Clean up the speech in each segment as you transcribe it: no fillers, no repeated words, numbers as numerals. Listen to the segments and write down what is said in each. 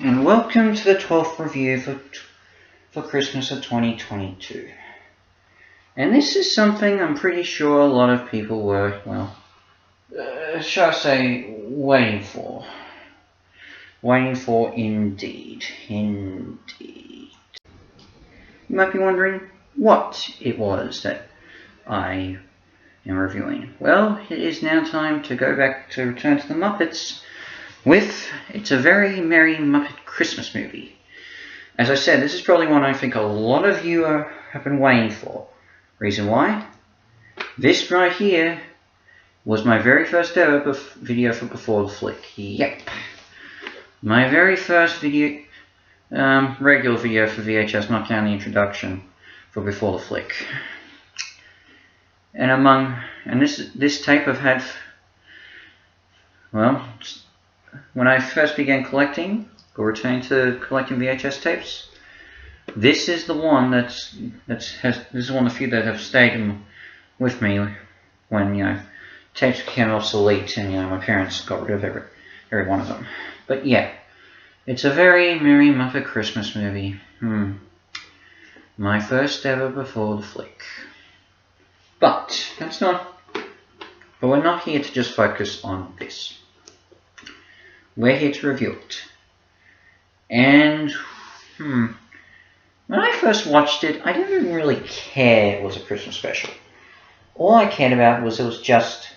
and welcome to the 12th review for Christmas of 2022. And this is something I'm pretty sure a lot of people were, shall I say, waiting for. Waiting for indeed. Indeed. You might be wondering what it was that I am reviewing. Well, it is now time to go back to return to the Muppets with It's a Very Merry Muppet Christmas Movie. As I said, this is probably one I think a lot of you have been waiting for. Reason why? This right here was my very first ever video for Before the Flick. Yep. My very first video, regular video for VHS, not counting the introduction for Before the Flick. And this tape I've had, well, when I first began collecting, or returning to collecting VHS tapes, this is the one this is one of the few that have stayed with me when, tapes became obsolete and, my parents got rid of every one of them. But yeah, It's a Very Merry Muppet Christmas Movie. My first ever Before the Flick. But we're not here to just focus on this. We're here to review it. And, when I first watched it, I didn't really care it was a Christmas special. All I cared about was it was just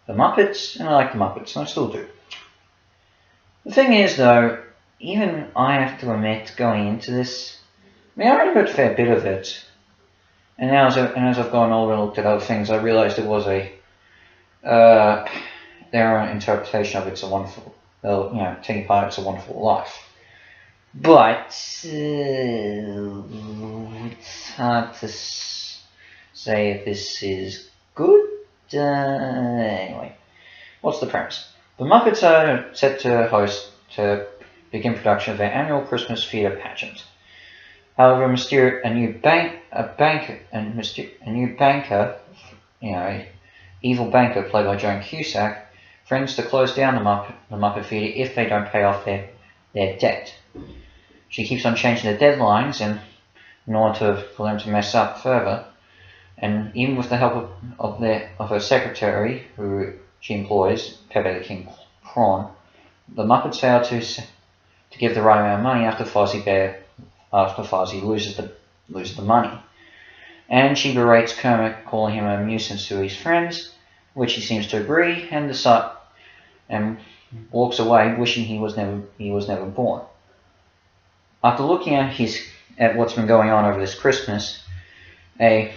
the Muppets, and I like the Muppets, and I still do. The thing is, though, even I have to admit, going into this, I read a fair bit of it, and now as I've gone over and looked at other things, I realised it was their own interpretation of It's a Wonderful, taking part in It's a Wonderful Life. But it's hard to say if this is good. Anyway, what's the premise? The Muppets are set to begin production of their annual Christmas theatre pageant. However, a new banker, evil banker played by Joan Cusack, threatens to close down the Muppet Theatre if they don't pay off their debt. She keeps on changing the deadlines in order for them to mess up further, and even with the help of her secretary, who she employs, Pepe the King Prawn, the Muppets fail to give the right amount of money after Fozzie loses the money. And she berates Kermit, calling him a nuisance to his friends, which he seems to agree, and walks away wishing he was never born. After looking at what's been going on over this Christmas, an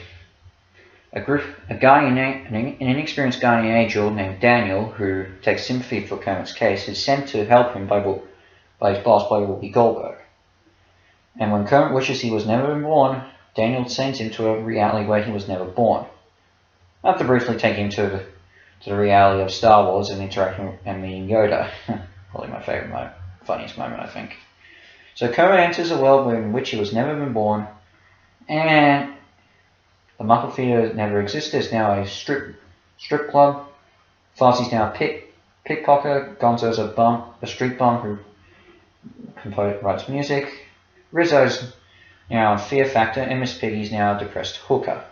inexperienced guardian angel named Daniel, who takes sympathy for Kermit's case, is sent to help him by his boss, Whoopi Goldberg. And when Kermit wishes he was never born, Daniel sends him to a reality where he was never born. After briefly taking him to the reality of Star Wars and interacting and meeting Yoda, probably my favourite funniest moment, I think. So Kermit enters a world in which he was never been born, and the Muppet Theatre never exists. There's now a strip club. Fozzie's now a pickpocket. Gonzo's a street bum who writes music. Rizzo's now a fear factor, and Miss Piggy's now a depressed hooker.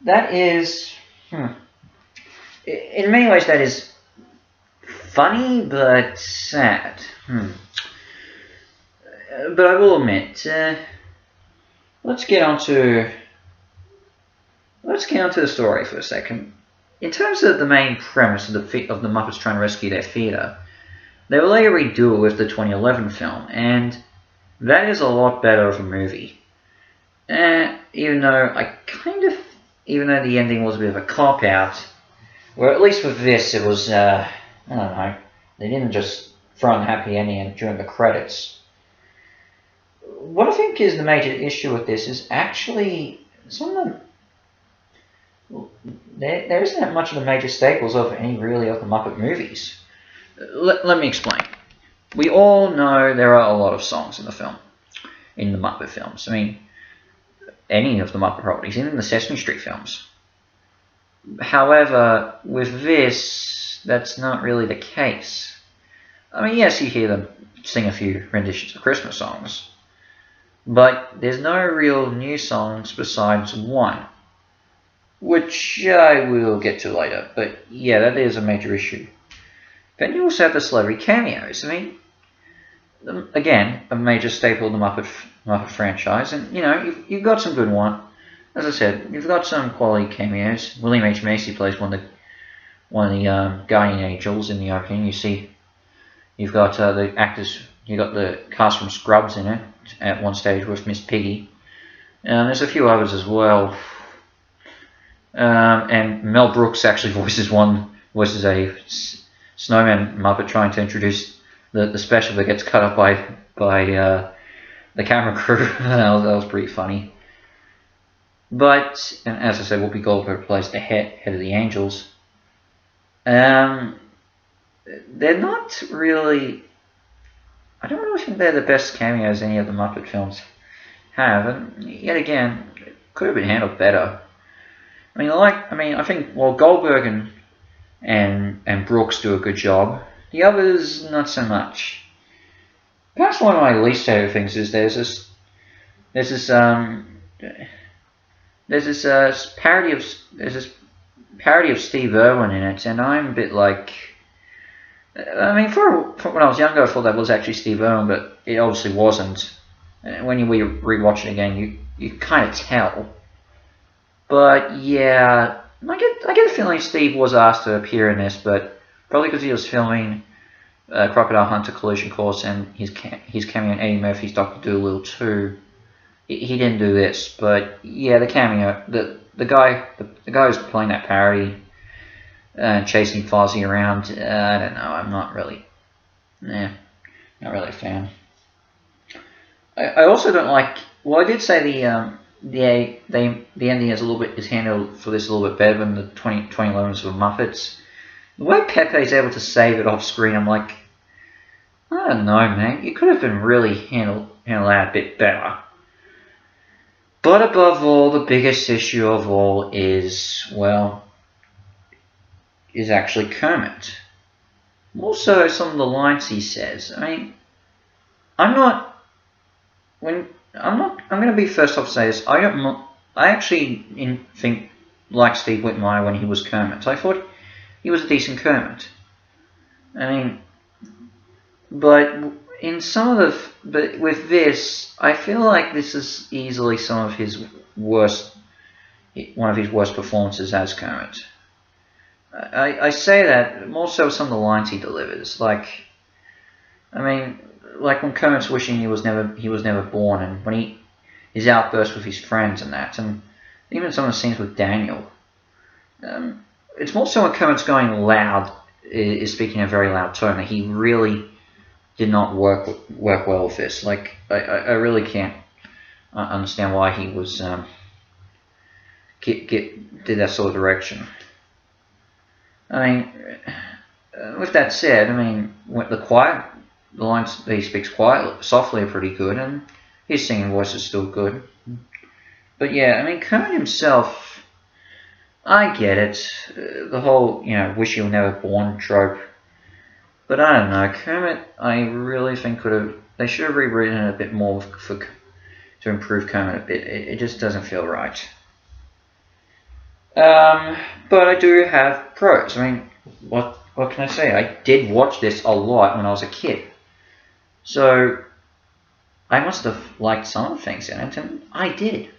That is, in many ways, that is funny but sad. But I will admit, let's get onto the story for a second. In terms of the main premise of the Muppets trying to rescue their theatre, they will later redo it with the 2011 film, and that is a lot better of a movie. Even though the ending was a bit of a cop-out, or at least with this, it was, I don't know, they didn't just throw in a happy ending during the credits. What I think is the major issue with this is actually there isn't that much of the major staples of any really of the Muppet movies. Let me explain. We all know there are a lot of songs in the Muppet films. Any of the Muppet properties, even the Sesame Street films. However, with this, that's not really the case. I mean, yes, you hear them sing a few renditions of Christmas songs, but there's no real new songs besides one, which I will get to later. But yeah, that is a major issue. Then you also have the celebrity cameos. I mean, again, a major staple of the Muppet franchise, and you know, you've got some good one. As I said, you've got some quality cameos. William H. Macy plays one of the guardian angels in the opening. You've got the actors. You've got the cast from Scrubs in it at one stage with Miss Piggy. There's a few others as well. And Mel Brooks actually voices a snowman Muppet trying to introduce the special that gets cut up by the camera crew. that was pretty funny. But, and as I said, Whoopi Goldberg plays the head of the angels. They're not really... I don't really think they're the best cameos any of the Muppet films have. And yet again, it could have been handled better. I think Goldberg and Brooks do a good job. The others, not so much. Perhaps one of my least favorite things is there's this parody of Steve Irwin in it, and I'm a bit like, for when I was younger, I thought that was actually Steve Irwin, but it obviously wasn't. When you rewatch it again, you kind of tell. But yeah, I get a feeling Steve was asked to appear in this, but probably because he was filming Crocodile Hunter Collision Course and his cameo in Eddie Murphy's Dr. Dolittle 2, he didn't do this. But yeah, the cameo, the guy who's playing that parody and chasing Fozzie around, I don't know. I'm not really a fan. I also don't like. Well, I did say the ending is handled for this a little bit better than the 2011's of Muppets. The way Pepe is able to save it off screen, I'm like, I don't know, man. You could have been really handled that a bit better. But above all, the biggest issue of all is actually Kermit. Also, some of the lines he says. I'm going to be first off to say this. I actually think like Steve Whitmire when he was Kermit. I thought he was a decent Kermit. But with this, I feel like this is easily one of his worst performances as Kermit. I say that more so some of the lines he delivers, like when Kermit's wishing he was never born, and when his outburst with his friends and that, and even some of the scenes with Daniel. It's more so when Kermit's going loud, is speaking in a very loud tone, that he really did not work well with this. Like I really can't understand why he was did that sort of direction. With that said, the lines that he speaks softly are pretty good, and his singing voice is still good. But yeah, Kermit himself, I get it, the whole wish you were never born trope. But I don't know, Kermit, I really think they should have rewritten it a bit more to improve Kermit a bit. It just doesn't feel right. But I do have pros. What can I say? I did watch this a lot when I was a kid. So, I must have liked some of the things in it, and I did.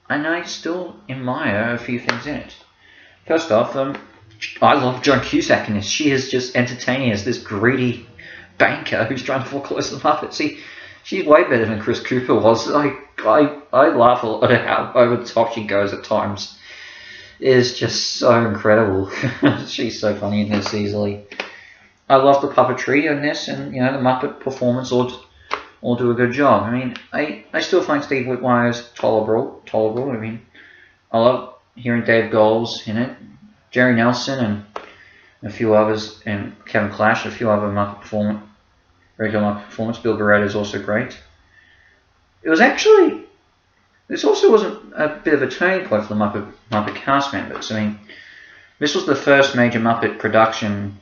And I still admire a few things in it. First off, I love Joan Cusack in this. She is just entertaining as this greedy banker who's trying to foreclose the Muppets. See, she's way better than Chris Cooper was. I laugh a lot at how over the top she goes at times. It is just so incredible. She's so funny in this easily. I love the puppetry in this, and the Muppet performance all do a good job. I still find Steve Whitmire's tolerable. I love hearing Dave Goelz in it, Jerry Nelson, and a few others, and Kevin Clash, a few other regular Muppet performance. Bill Barretta is also great. This also wasn't a bit of a turning point for the Muppet cast members. This was the first major Muppet production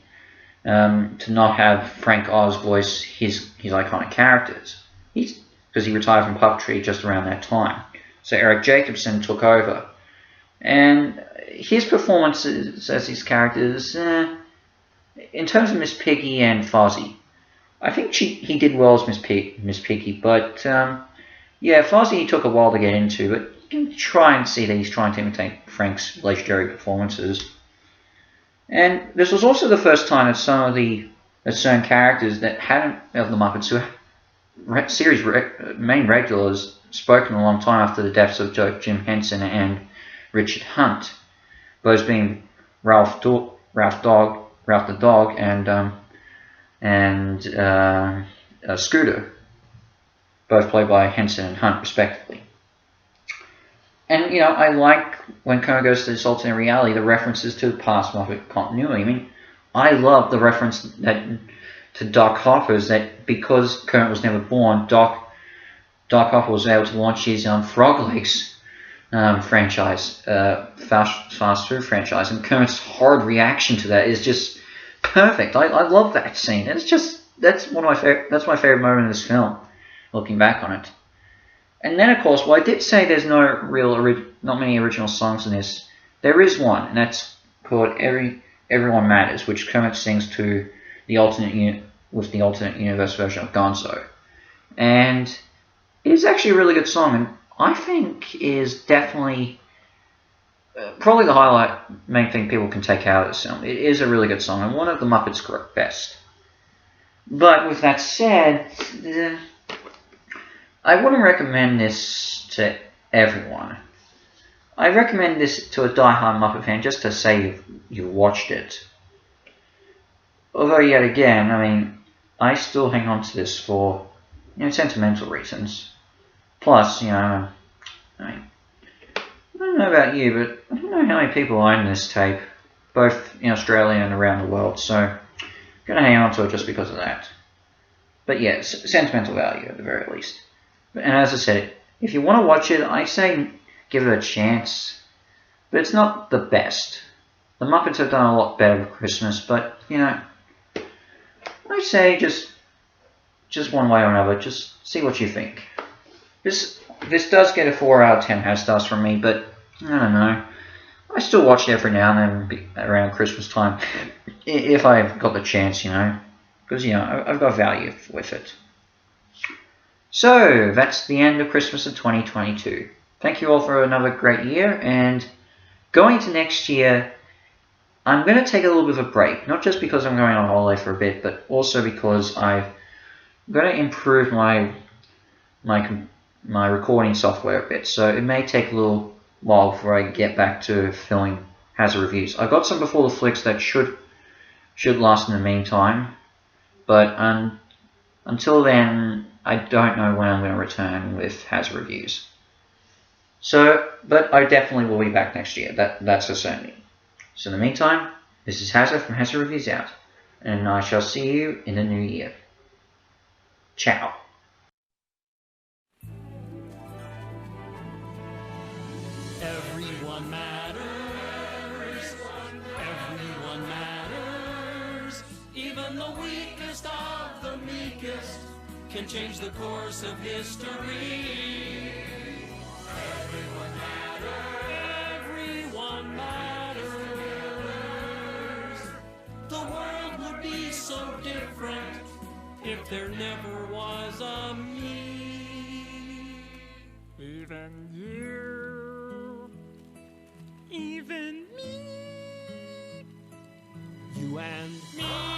to not have Frank Oz voice his iconic characters. Because he retired from puppetry just around that time. So Eric Jacobson took over. And his performances as his characters, in terms of Miss Piggy and Fozzie, I think he did well as Miss Piggy, but yeah, Fozzie took a while to get into, but you can try and see that he's trying to imitate Frank's legendary performances. And this was also the first time that some of the certain characters that hadn't, of the Muppets, who series main regulars, spoken a long time after the deaths of Jim Henson and Richard Hunt, those being Ralph the Dog and Scooter, both played by Henson and Hunt respectively. And you know, I like when Kermit Goes to this alternate reality, the references to past Muppet continuity. I mean, I love the reference to Doc Hopper's, that because Kermit was never born, Doc Hopper was able to launch his Frog Legs franchise, fast food franchise, and Kermit's horrid reaction to that is just perfect. I love that scene. That's my favorite moment in this film, looking back on it. And then, of course, I did say there's not many original songs in this. There is one, and that's called "Everyone Matters," which Kermit sings to the alternate universe version of Gonzo, and it is actually a really good song, and I think is definitely probably the main thing people can take out of this film. It is a really good song, and one of the Muppets' best. But with that said, I wouldn't recommend this to everyone. I recommend this to a die-hard Muppet fan just to say you've watched it. Although, yet again, I mean, I still hang on to this for, sentimental reasons. Plus, I don't know about you, but I don't know how many people own this tape, both in Australia and around the world, so I'm going to hang on to it just because of that. But yeah, sentimental value at the very least. And as I said, if you want to watch it, I say give it a chance, but it's not the best. The Muppets have done a lot better with Christmas, but, I say just one way or another, just see what you think. This does get a 4 out of 10 HasStars from me, but I don't know. I still watch it every now and then around Christmas time, if I've got the chance, because, I've got value with it. So, that's the end of Christmas of 2022. Thank you all for another great year, and going into next year, I'm going to take a little bit of a break, not just because I'm going on holiday for a bit, but also because I'm going to improve my recording software a bit, so it may take a little while before I get back to filming Hazard reviews. I've got some before the flicks that should last in the meantime, but until then, I don't know when I'm going to return with Hazard reviews. So, but I definitely will be back next year. That's a certainty. So in the meantime, this is Hazard from Hazard Reviews out, and I shall see you in the new year. Ciao. Everyone matters. Everyone matters. Even the weakest of the meekest can change the course of history. Everyone matters. Everyone matters. The world would be so different if there never was a me. Even you. Even me. You and me.